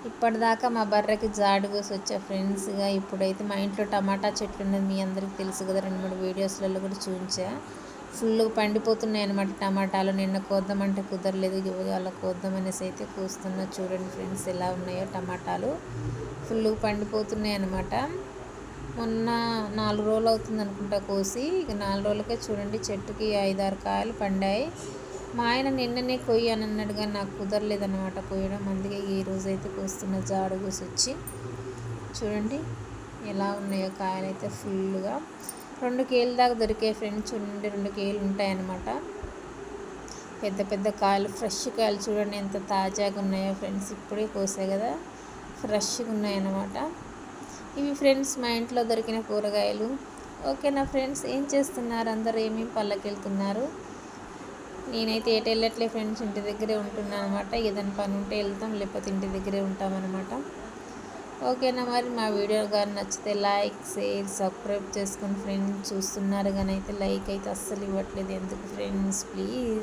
ఇప్పటిదాకా మా బర్రెకి జాడు కోసి వచ్చా ఫ్రెండ్స్గా. ఇప్పుడైతే మా ఇంట్లో టమాటా చెట్లు ఉన్నది, మీ అందరికి తెలుసు కదా, 2-3 వీడియోస్లలో కూడా చూపించా. ఫుల్గా పండిపోతున్నాయి అన్నమాట టమాటాలు. నిన్న కోద్దామంటే కుదరలేదు, ఇవాళ కోద్దామనేసి అయితే కూస్తున్నా. చూడండి ఫ్రెండ్స్ ఎలా ఉన్నాయో టమాటాలు, ఫుల్గా పండిపోతున్నాయి అన్నమాట. మొన్న 4 రోజులు అవుతుంది అనుకుంటా కోసి, ఇక 4 రోజులకే చూడండి చెట్టుకి 5-6 కాయలు పండాయి. మా ఆయన నిన్ననే కొయ్యని అన్నాడు కానీ నాకు కుదరలేదన్నమాట కొయ్యడం. అందుకే ఈ రోజైతే కోస్తున్న జాడు కోసి వచ్చి. చూడండి ఎలా ఉన్నాయో కాయలు అయితే ఫుల్గా 2 కేజీల దాకా దొరికాయి ఫ్రెండ్స్. చూడండి 2 కేజీలు ఉంటాయన్నమాట. పెద్ద పెద్ద కాయలు, ఫ్రెష్ కాయలు చూడండి ఎంత తాజాగా ఉన్నాయో ఫ్రెండ్స్. ఇప్పుడే కోసే కదా, ఫ్రెష్గా ఉన్నాయన్నమాట. ఇవి ఫ్రెండ్స్ మా ఇంట్లో దొరికిన కూరగాయలు. ఓకేనా ఫ్రెండ్స్, ఏం చేస్తున్నారు అందరూ, ఏమేమి పళ్ళకి వెళ్తున్నారు? నేనైతే ఎటు వెళ్ళట్లే ఫ్రెండ్స్, ఇంటి దగ్గరే ఉంటున్నాను అనమాట. ఏదైనా పని ఉంటే వెళ్తాం, లేకపోతే ఇంటి దగ్గరే ఉంటామన్నమాట. ఓకేనా, మరి మా వీడియో కానీ నచ్చితే లైక్, షేర్, సబ్స్క్రైబ్ చేసుకొని ఫ్రెండ్స్. చూస్తున్నారు కానీ అయితే లైక్ అయితే అస్సలు ఇవ్వట్లేదు, ఎందుకు ఫ్రెండ్స్ ప్లీజ్.